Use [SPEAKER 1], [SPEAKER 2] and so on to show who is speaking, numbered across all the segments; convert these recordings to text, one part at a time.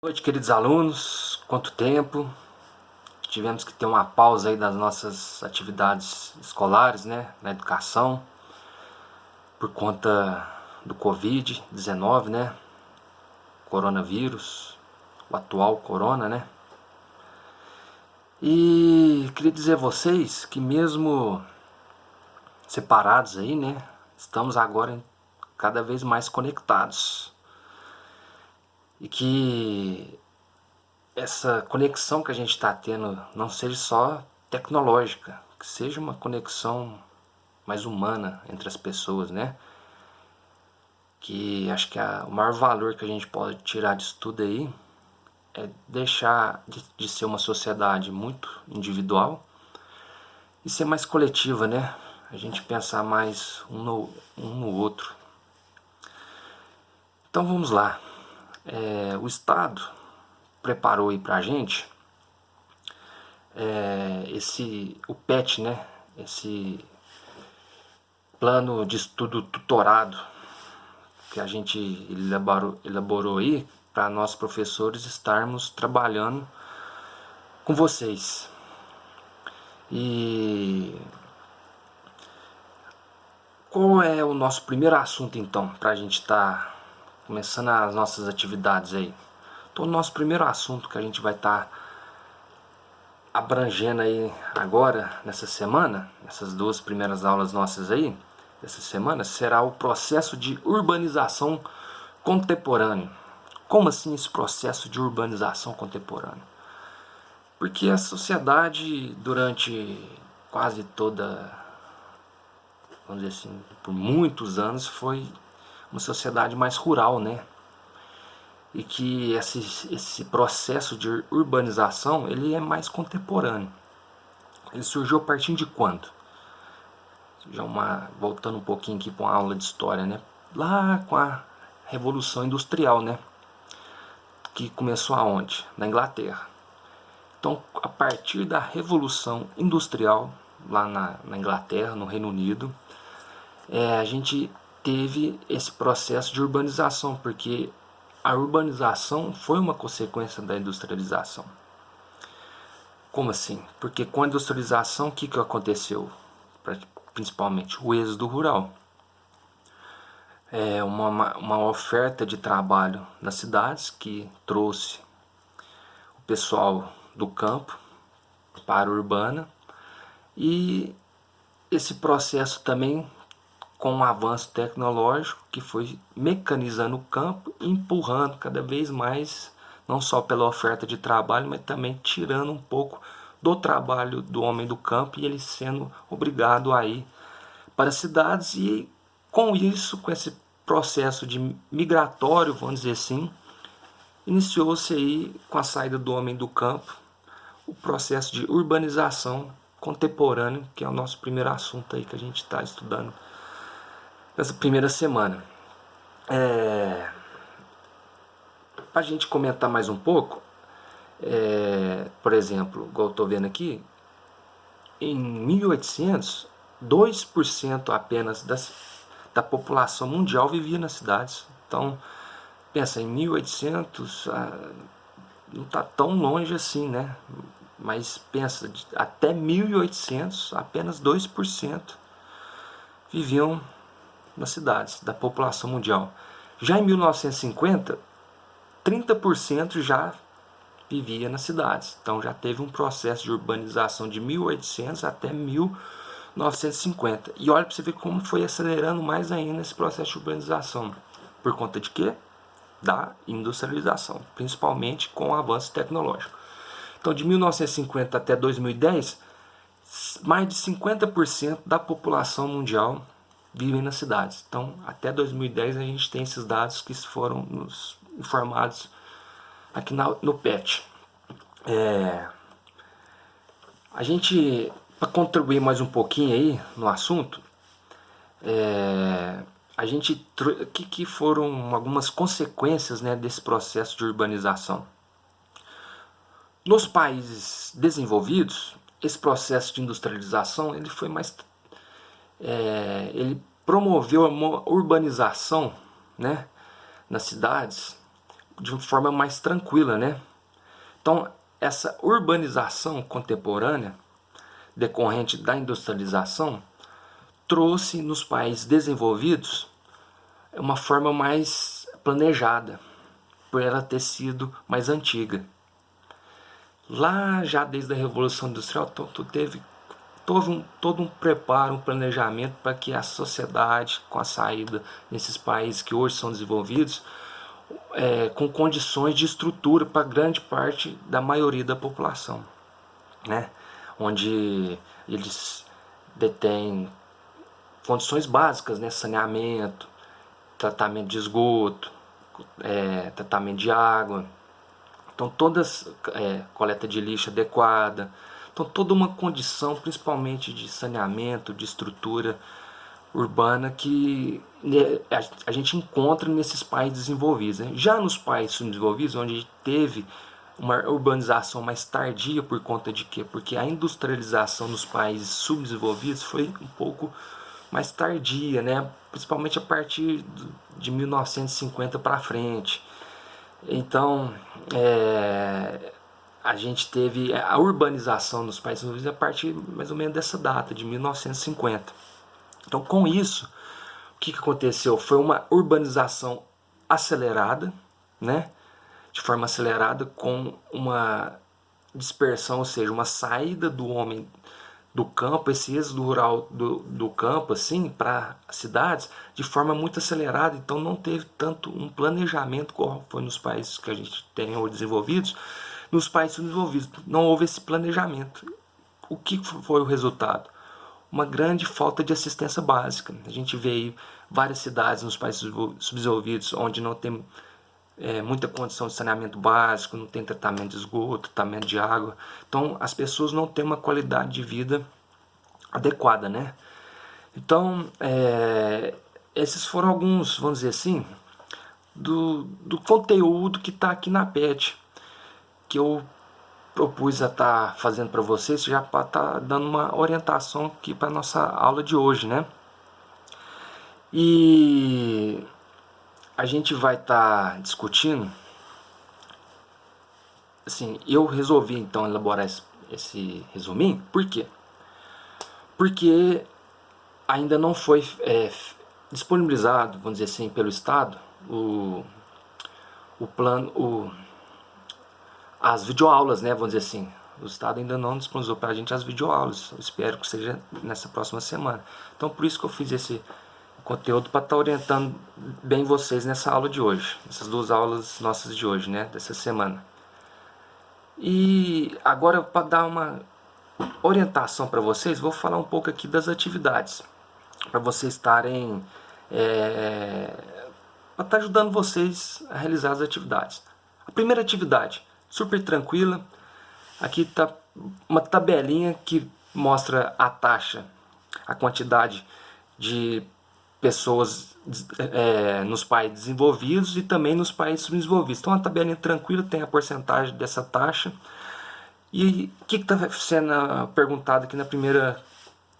[SPEAKER 1] Boa noite, queridos alunos. Quanto tempo? Tivemos que ter uma pausa aí das nossas atividades escolares, né, na educação, por conta do Covid-19, né, coronavírus, o atual corona, né. E queria dizer a vocês que mesmo separados aí, né, estamos agora cada vez mais conectados. E que essa conexão que a gente está tendo não seja só tecnológica, que seja uma conexão mais humana entre as pessoas, né? Que acho que o maior valor que a gente pode tirar disso tudo aí é deixar de ser uma sociedade muito individual e ser mais coletiva, né? A gente pensar mais um no outro. Então vamos lá. O Estado preparou aí pra gente o PET, né? Esse plano de estudo tutorado que a gente elaborou aí para nós professores estarmos trabalhando com vocês. E qual é o nosso primeiro assunto então, para a gente estar começando as nossas atividades aí? Então o nosso primeiro assunto que a gente vai estar abrangendo aí agora, nessa semana, essas duas primeiras aulas nossas aí, essa semana, será o processo de urbanização contemporâneo. Como assim esse processo de urbanização contemporâneo? Porque a sociedade, durante quase toda, vamos dizer assim, por muitos anos, foi uma sociedade mais rural, né? E que esse processo de urbanização ele é mais contemporâneo. Ele surgiu a partir de quando? Já voltando um pouquinho aqui para uma aula de história, né? Lá com a Revolução Industrial, né? Que começou aonde? Na Inglaterra. Então, a partir da Revolução Industrial, lá na Inglaterra, no Reino Unido, a gente teve esse processo de urbanização, porque a urbanização foi uma consequência da industrialização. Como assim? Porque com a industrialização, o que aconteceu? Principalmente o êxodo rural. Uma oferta de trabalho nas cidades que trouxe o pessoal do campo para a urbana, e esse processo também com um avanço tecnológico que foi mecanizando o campo, empurrando cada vez mais, não só pela oferta de trabalho, mas também tirando um pouco do trabalho do homem do campo e ele sendo obrigado a ir para as cidades. E com isso, com esse processo de migratório, vamos dizer assim, iniciou-se aí, com a saída do homem do campo, o processo de urbanização contemporâneo, que é o nosso primeiro assunto aí que a gente está estudando nessa primeira semana. Para a gente comentar mais um pouco, por exemplo, igual eu estou vendo aqui, em 1800, 2% apenas da população mundial vivia nas cidades. Então, pensa, em 1800, não está tão longe assim, né? Mas pensa, até 1800, apenas 2% viviam nas cidades da população mundial. Já em 1950, 30% já vivia nas cidades. Então já teve um processo de urbanização de 1800 até 1950. E olha para você ver como foi acelerando mais ainda esse processo de urbanização. Por conta de quê? Da industrialização, principalmente com o avanço tecnológico. Então de 1950 até 2010, mais de 50% da população mundial vivem nas cidades. Então, até 2010 a gente tem esses dados que foram nos informados aqui no PET. A gente, para contribuir mais um pouquinho aí no assunto, que foram algumas consequências, né, desse processo de urbanização. Nos países desenvolvidos, esse processo de industrialização ele foi mais ele promoveu uma urbanização, né, nas cidades de forma mais tranquila, né? Então, essa urbanização contemporânea, decorrente da industrialização, trouxe nos países desenvolvidos uma forma mais planejada, por ela ter sido mais antiga. Lá já desde a Revolução Industrial, teve todo um preparo, um planejamento para que a sociedade, com a saída desses países que hoje são desenvolvidos, com condições de estrutura para grande parte da maioria da população, né? Onde eles detêm condições básicas, né? Saneamento, tratamento de esgoto, tratamento de água, então coleta de lixo adequada, então toda uma condição, principalmente de saneamento, de estrutura urbana, que a gente encontra nesses países desenvolvidos, né? Já nos países subdesenvolvidos, onde a gente teve uma urbanização mais tardia, por conta de quê? Porque a industrialização nos países subdesenvolvidos foi um pouco mais tardia, né? Principalmente a partir de 1950 para frente. Então, a gente teve a urbanização nos países desenvolvidos a partir mais ou menos dessa data, de 1950. Então, com isso, o que aconteceu? Foi uma urbanização acelerada, né? De forma acelerada, com uma dispersão, ou seja, uma saída do homem do campo, esse êxodo rural do campo assim, para as cidades, de forma muito acelerada. Então não teve tanto um planejamento como foi nos países que a gente tem hoje desenvolvidos. Nos países desenvolvidos não houve esse planejamento. O que foi o resultado? Uma grande falta de assistência básica. A gente vê aí várias cidades nos países subdesenvolvidos onde não tem muita condição de saneamento básico, não tem tratamento de esgoto, tratamento de água. Então as pessoas não têm uma qualidade de vida adequada, né? Então esses foram alguns, vamos dizer assim, do conteúdo que está aqui na PET, que eu propus a estar fazendo para vocês, já para estar dando uma orientação aqui para a nossa aula de hoje, né? E a gente vai estar discutindo, assim, eu resolvi então elaborar esse resuminho. Por quê? Porque ainda não foi disponibilizado, vamos dizer assim, pelo Estado, o plano, as videoaulas, né, vamos dizer assim. O Estado ainda não disponibilizou para a gente as videoaulas. Eu espero que seja nessa próxima semana. Então, por isso que eu fiz esse conteúdo, para estar orientando bem vocês nessa aula de hoje, essas duas aulas nossas de hoje, né, dessa semana. E agora, para dar uma orientação para vocês, vou falar um pouco aqui das atividades, para vocês estarem para estar ajudando vocês a realizar as atividades. A primeira atividade, super tranquila. Aqui está uma tabelinha que mostra a taxa, a quantidade de pessoas nos países desenvolvidos e também nos países subdesenvolvidos. Então, uma tabelinha tranquila, tem a porcentagem dessa taxa. E o que está sendo perguntado aqui na primeira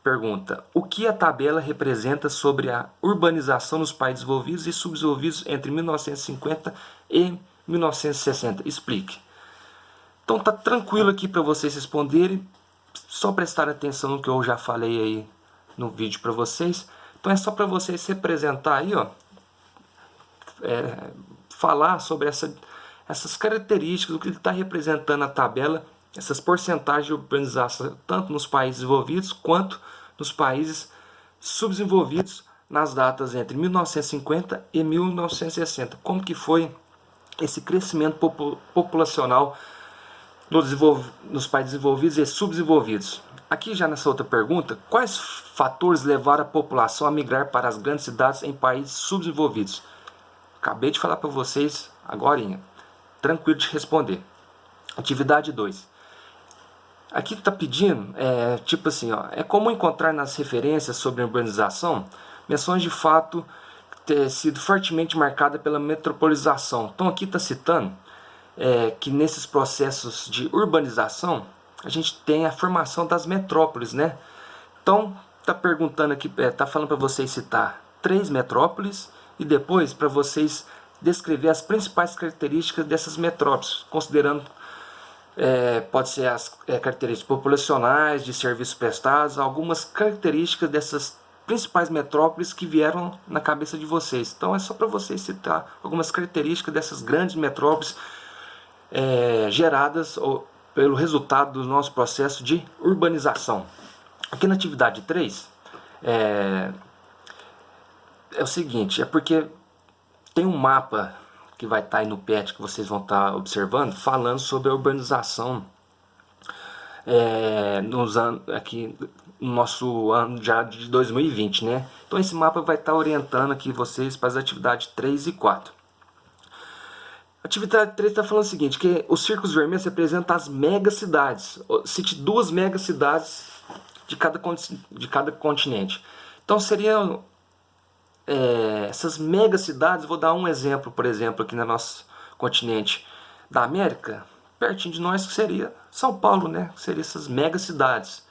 [SPEAKER 1] pergunta? O que a tabela representa sobre a urbanização nos países desenvolvidos e subdesenvolvidos entre 1950 e 1960? Explique. Então tá tranquilo aqui para vocês responderem, só prestar atenção no que eu já falei aí no vídeo para vocês. Então é só para vocês se apresentar aí, ó, falar sobre essas características, o que está representando a tabela, essas porcentagens de urbanização, tanto nos países desenvolvidos quanto nos países subdesenvolvidos, nas datas entre 1950 e 1960. Como que foi esse crescimento populacional nos países desenvolvidos e subdesenvolvidos? Aqui já nessa outra pergunta, quais fatores levaram a população a migrar para as grandes cidades em países subdesenvolvidos? Acabei de falar para vocês agorinha. Tranquilo de responder. Atividade 2. Aqui está pedindo, tipo assim, ó, é comum encontrar nas referências sobre a urbanização menções de fato ter sido fortemente marcada pela metropolização. Então aqui está citando que nesses processos de urbanização a gente tem a formação das metrópoles, né? Então está perguntando aqui, está falando para vocês citar 3 metrópoles e depois para vocês descrever as principais características dessas metrópoles, considerando pode ser as características populacionais, de serviços prestados, algumas características dessas principais metrópoles que vieram na cabeça de vocês. Então é só para vocês citar algumas características dessas grandes metrópoles geradas pelo resultado do nosso processo de urbanização. Aqui na atividade 3 é o seguinte, porque tem um mapa que vai estar aí no PET que vocês vão estar observando, falando sobre a urbanização aqui no nosso ano já de 2020, né? Então esse mapa vai estar orientando aqui vocês para as atividades 3 e 4. A atividade 3 está falando o seguinte, que os círculos vermelhos representam as megacidades. Cite 2 megacidades de cada continente. Então seriam essas megacidades, vou dar um exemplo, por exemplo, aqui no nosso continente da América, pertinho de nós, que seria São Paulo, né? Que seria essas megacidades.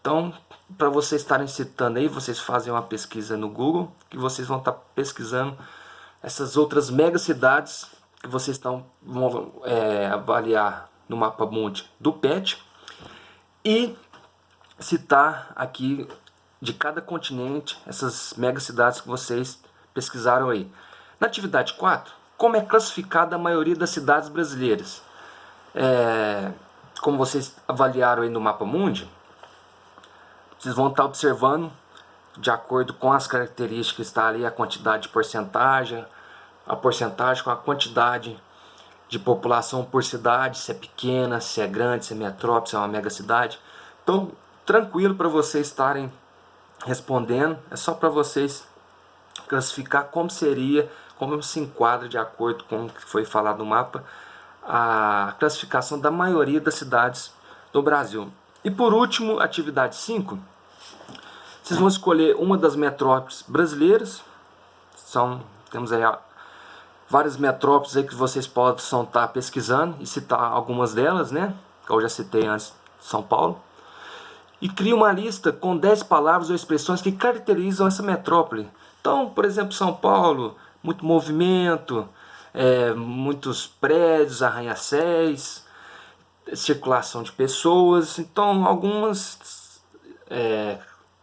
[SPEAKER 1] Então, para vocês estarem citando aí, vocês fazem uma pesquisa no Google, que vocês vão estar pesquisando essas outras megacidades que vocês vão avaliar no mapa mundi do PET e citar aqui de cada continente essas megacidades que vocês pesquisaram aí. Na atividade 4, como é classificada a maioria das cidades brasileiras? Como vocês avaliaram aí no mapa mundi, vocês vão estar observando de acordo com as características que está ali a quantidade de porcentagem, a porcentagem com a quantidade de população por cidade, se é pequena, se é grande, se é metrópole, se é uma megacidade. Então, tranquilo para vocês estarem respondendo, é só para vocês classificar como seria, como se enquadra de acordo com o que foi falado no mapa, a classificação da maioria das cidades do Brasil. E por último, atividade 5, vocês vão escolher uma das metrópoles brasileiras, temos aí várias metrópoles aí que vocês possam estar pesquisando e citar algumas delas, né, que eu já citei antes, São Paulo. E cria uma lista com 10 palavras ou expressões que caracterizam essa metrópole. Então, por exemplo, São Paulo, muito movimento, muitos prédios, arranha-céus, circulação de pessoas. Então, alguns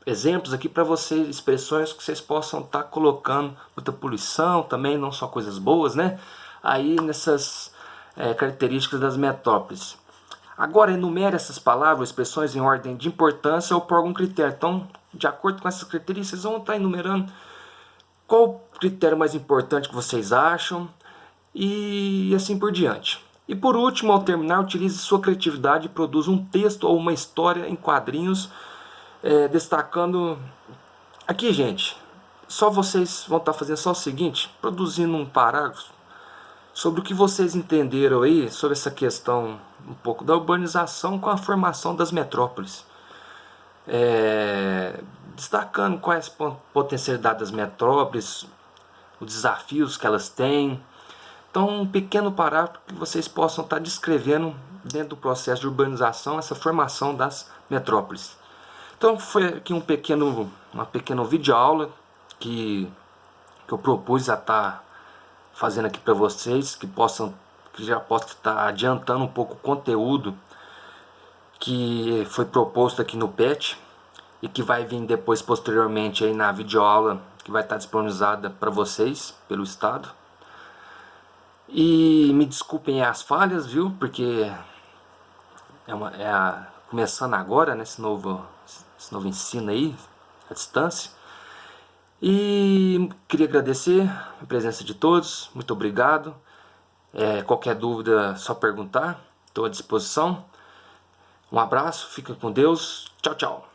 [SPEAKER 1] exemplos aqui para vocês, expressões que vocês possam estar colocando, muita poluição também, não só coisas boas, né? Aí nessas características das metrópoles. Agora enumere essas palavras ou expressões em ordem de importância ou por algum critério. Então, de acordo com essas características, vocês vão estar enumerando qual o critério mais importante que vocês acham e assim por diante. E por último, ao terminar, utilize sua criatividade e produza um texto ou uma história em quadrinhos, destacando... Aqui, gente, só vocês vão estar fazendo só o seguinte, produzindo um parágrafo sobre o que vocês entenderam aí, sobre essa questão um pouco da urbanização com a formação das metrópoles. Destacando quais a potencialidade das metrópoles, os desafios que elas têm. Então, um pequeno parágrafo que vocês possam estar descrevendo dentro do processo de urbanização, essa formação das metrópoles. Então, foi aqui uma pequena videoaula que eu propus a estar fazendo aqui para vocês, que já possa estar adiantando um pouco o conteúdo que foi proposto aqui no PET e que vai vir depois posteriormente aí na videoaula que vai estar disponibilizada para vocês pelo Estado. E me desculpem as falhas, viu? Porque começando agora, né, esse novo ensino aí, à distância. E queria agradecer a presença de todos, muito obrigado. Qualquer dúvida, só perguntar, estou à disposição. Um abraço, fica com Deus, tchau, tchau.